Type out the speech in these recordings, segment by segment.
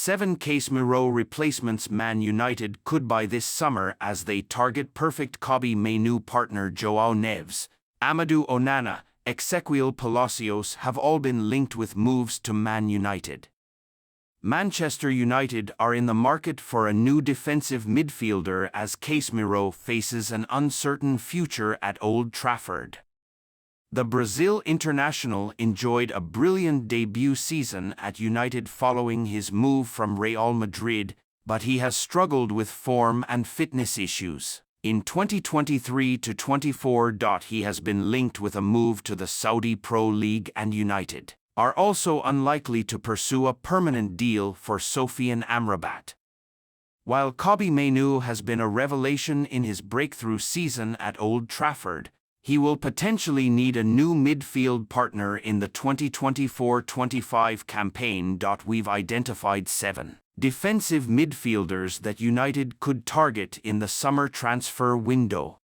7 Casemiro replacements Man United could buy this summer as they target perfect Kobbie Mainoo partner João Neves, Amadou Onana, Ezequiel Palacios have all been linked with moves to Man United. Manchester United are in the market for a new defensive midfielder as Casemiro faces an uncertain future at Old Trafford. The Brazil international enjoyed a brilliant debut season at United following his move from Real Madrid, but he has struggled with form and fitness issues. In 2023-24, he has been linked with a move to the Saudi Pro League, and United are also unlikely to pursue a permanent deal for Sofiane Amrabat. While Kobbie Mainoo has been a revelation in his breakthrough season at Old Trafford, he will potentially need a new midfield partner in the 2024-25 campaign. We've identified 7 defensive midfielders that United could target in the summer transfer window.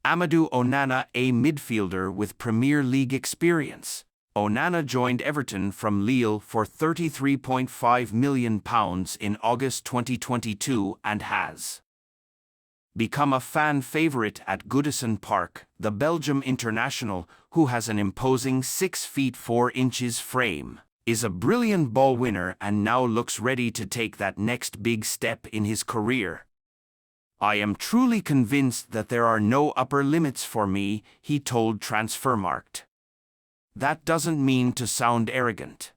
Amadou Onana, a midfielder with Premier League experience. Onana joined Everton from Lille for £33.5 million in August 2022 and has become a fan favourite at Goodison Park. The Belgium international, who has an imposing 6 feet 4 inches frame, is a brilliant ball winner and now looks ready to take that next big step in his career. "I am truly convinced that there are no upper limits for me," he told Transfermarkt. "That doesn't mean to sound arrogant.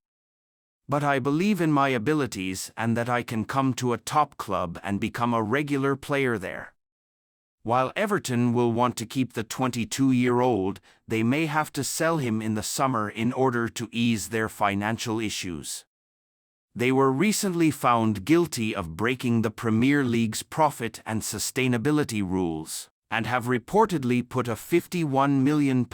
But I believe in my abilities and that I can come to a top club and become a regular player there." While Everton will want to keep the 22-year-old, they may have to sell him in the summer in order to ease their financial issues. They were recently found guilty of breaking the Premier League's profit and sustainability rules, and have reportedly put a £51 million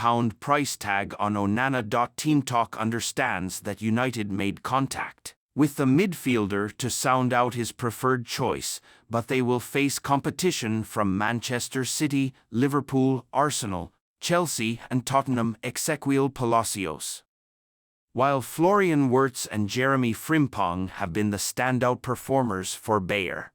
price tag on Onana. Team Talk understands that United made contact with the midfielder to sound out his preferred choice, but they will face competition from Manchester City, Liverpool, Arsenal, Chelsea and Tottenham. Ezequiel Palacios. While Florian Wirtz and Jeremy Frimpong have been the standout performers for Bayer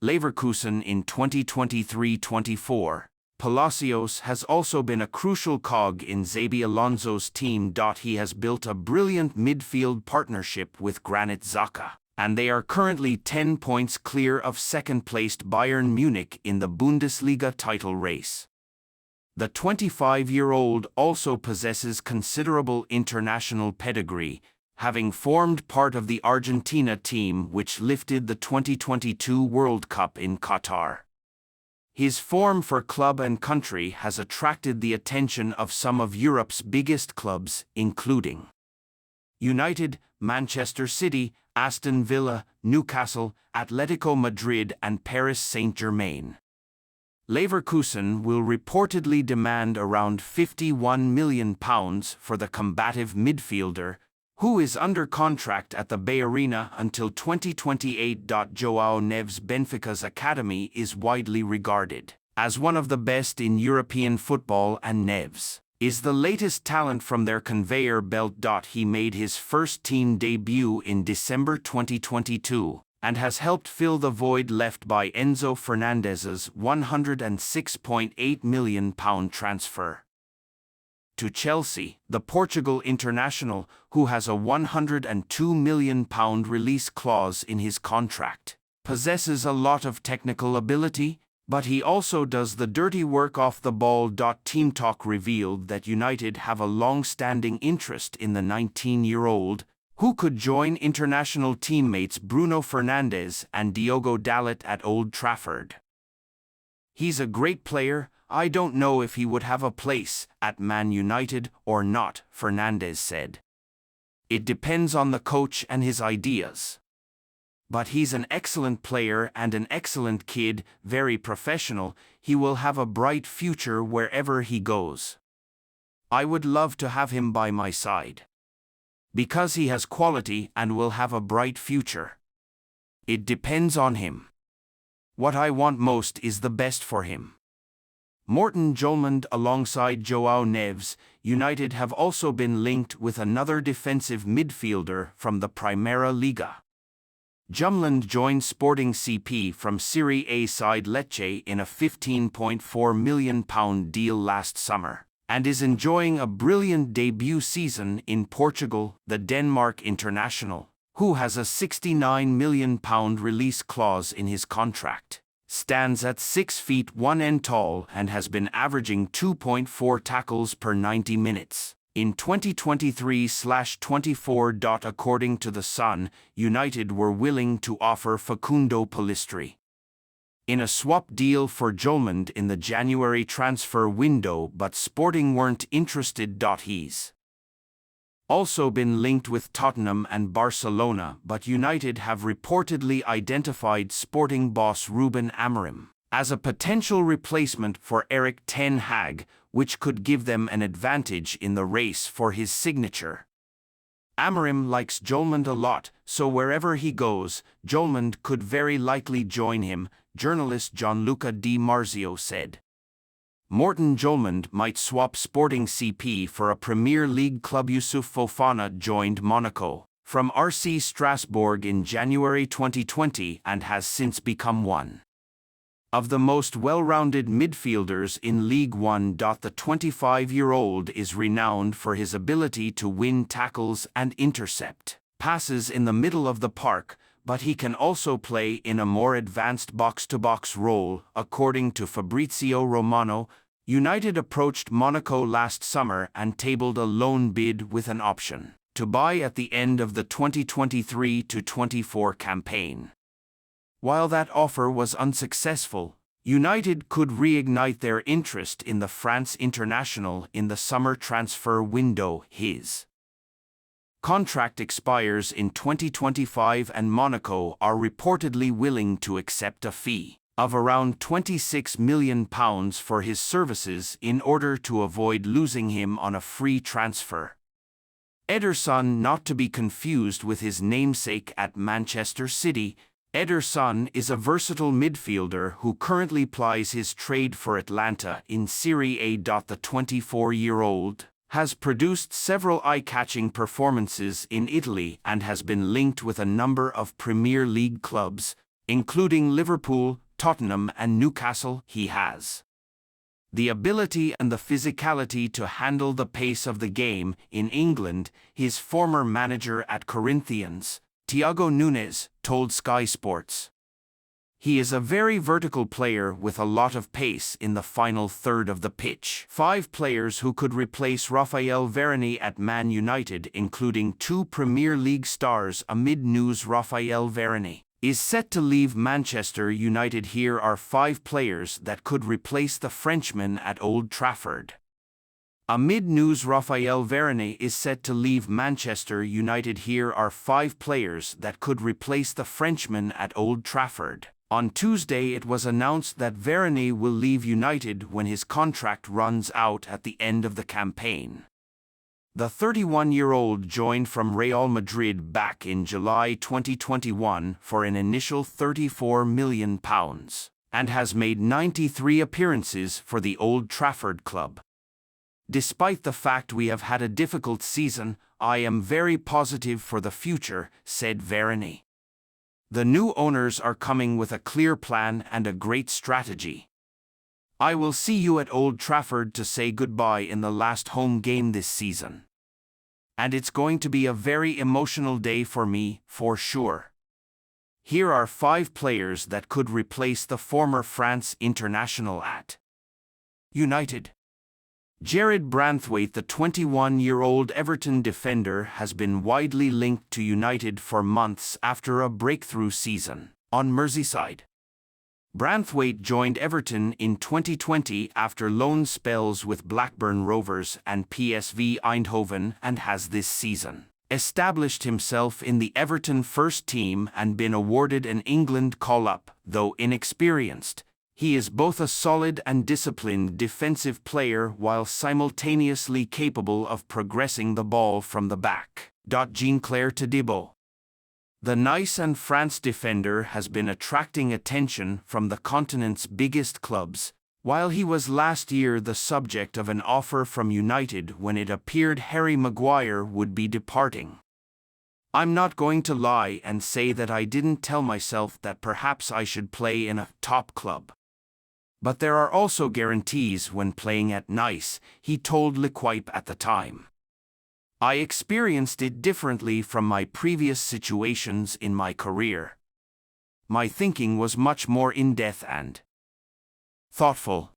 Leverkusen in 2023-24, Palacios has also been a crucial cog in Xabi Alonso's team. He has built a brilliant midfield partnership with Granit Xhaka, and they are currently 10 points clear of second-placed Bayern Munich in the Bundesliga title race. The 25-year-old also possesses considerable international pedigree, having formed part of the Argentina team which lifted the 2022 World Cup in Qatar. His form for club and country has attracted the attention of some of Europe's biggest clubs, including United, Manchester City, Aston Villa, Newcastle, Atletico Madrid and Paris Saint-Germain. Leverkusen will reportedly demand around £51 million for the combative midfielder, who is under contract at the Bay Arena until 2028. João Neves, Benfica's academy, is widely regarded as one of the best in European football, and Neves is the latest talent from their conveyor belt. He made his first team debut in December 2022 and has helped fill the void left by Enzo Fernandez's £106.8 million transfer to Chelsea. The Portugal international, who has a £102 million release clause in his contract, possesses a lot of technical ability, but he also does the dirty work off the ball. Team Talk revealed that United have a long-standing interest in the 19-year-old, who could join international teammates Bruno Fernandes and Diogo Dalot at Old Trafford. "He's a great player. I don't know if he would have a place at Man United or not," Fernandes said. "It depends on the coach and his ideas. But he's an excellent player and an excellent kid, very professional. He will have a bright future wherever he goes. I would love to have him by my side, because he has quality and will have a bright future. It depends on him. What I want most is the best for him." Morten Jolmand alongside João Neves. United have also been linked with another defensive midfielder from the Primera Liga. Jumeland joined Sporting CP from Serie A side Lecce in a £15.4 million deal last summer, and is enjoying a brilliant debut season in Portugal. The Denmark international, who has a £69 million release clause in his contract, stands at 6 feet 1 inch tall and has been averaging 2.4 tackles per 90 minutes. In 2023/24. According to The Sun, United were willing to offer Facundo Pellistri in a swap deal for Jumeland in the January transfer window, but Sporting weren't interested. He's also been linked with Tottenham and Barcelona, but United have reportedly identified Sporting boss Ruben Amorim as a potential replacement for Erik ten Hag, which could give them an advantage in the race for his signature. Amorim likes Jumeland a lot, so wherever he goes, Jumeland could very likely join him, journalist Gianluca Di Marzio said. Morten Jumeland might swap Sporting CP for a Premier League club. Youssouf Fofana joined Monaco from RC Strasbourg in January 2020 and has since become one of the most well-rounded midfielders in League One. The 25-year-old is renowned for his ability to win tackles and intercept passes in the middle of the park, but he can also play in a more advanced box-to-box role. According to Fabrizio Romano, United approached Monaco last summer and tabled a loan bid with an option to buy at the end of the 2023-24 campaign. While that offer was unsuccessful, United could reignite their interest in the France international in the summer transfer window. His contract expires in 2025 and Monaco are reportedly willing to accept a fee of around £26 million for his services in order to avoid losing him on a free transfer. Ederson, not to be confused with his namesake at Manchester City, Ederson is a versatile midfielder who currently plies his trade for Atalanta in Serie A. The 24-year-old has produced several eye-catching performances in Italy and has been linked with a number of Premier League clubs, including Liverpool, Tottenham and Newcastle. He has the ability and the physicality to handle the pace of the game. In England, his former manager at Corinthians, Thiago Nunes, told Sky Sports, "He is a very vertical player with a lot of pace in the final third of the pitch." 5 players who could replace Raphael Varane at Man United, including 2 Premier League stars. Amid news, Raphael Varane is set to leave Manchester United. Here are 5 players that could replace the Frenchman at Old Trafford. Amid news, Raphael Varane is set to leave Manchester United. Here are 5 players that could replace the Frenchman at Old Trafford. On Tuesday, it was announced that Varane will leave United when his contract runs out at the end of the campaign. The 31-year-old joined from Real Madrid back in July 2021 for an initial £34 million and has made 93 appearances for the Old Trafford club. "Despite the fact we have had a difficult season, I am very positive for the future," said Varane. "The new owners are coming with a clear plan and a great strategy. I will see you at Old Trafford to say goodbye in the last home game this season. And it's going to be a very emotional day for me, for sure." Here are 5 players that could replace the former France international at United. Jared Branthwaite. The 21-year-old Everton defender has been widely linked to United for months after a breakthrough season on Merseyside. Branthwaite joined Everton in 2020 after loan spells with Blackburn Rovers and PSV Eindhoven, and has this season established himself in the Everton first team and been awarded an England call-up. Though inexperienced, he is both a solid and disciplined defensive player while simultaneously capable of progressing the ball from the back. Jean-Claire Todibo. The Nice and France defender has been attracting attention from the continent's biggest clubs, while he was last year the subject of an offer from United when it appeared Harry Maguire would be departing. I'm not going to lie and say that I didn't tell myself that perhaps I should play in a top club. But there are also guarantees when playing at Nice, he told L'Equipe at the time. I experienced it differently from my previous situations in my career. My thinking was much more in-depth and thoughtful.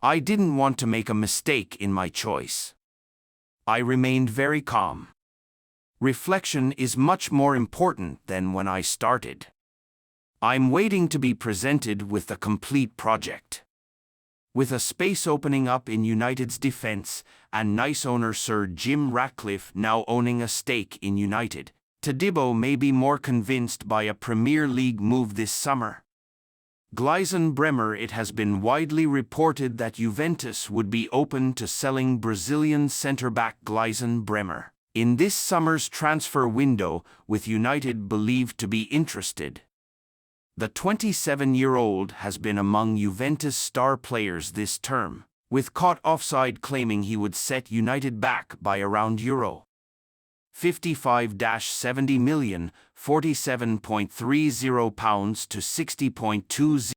I didn't want to make a mistake in my choice. I remained very calm. Reflection is much more important than when I started. I'm waiting to be presented with the complete project. With a space opening up in United's defence, and Nice owner Sir Jim Ratcliffe now owning a stake in United, Todibo may be more convinced by a Premier League move this summer. Gleisen Bremer. It has been widely reported that Juventus would be open to selling Brazilian centre-back Gleisen Bremer in this summer's transfer window, with United believed to be interested. The 27-year-old has been among Juventus' star players this term, with Caught Offside claiming he would set United back by around euro 55-70 million, £47.30 to £60.20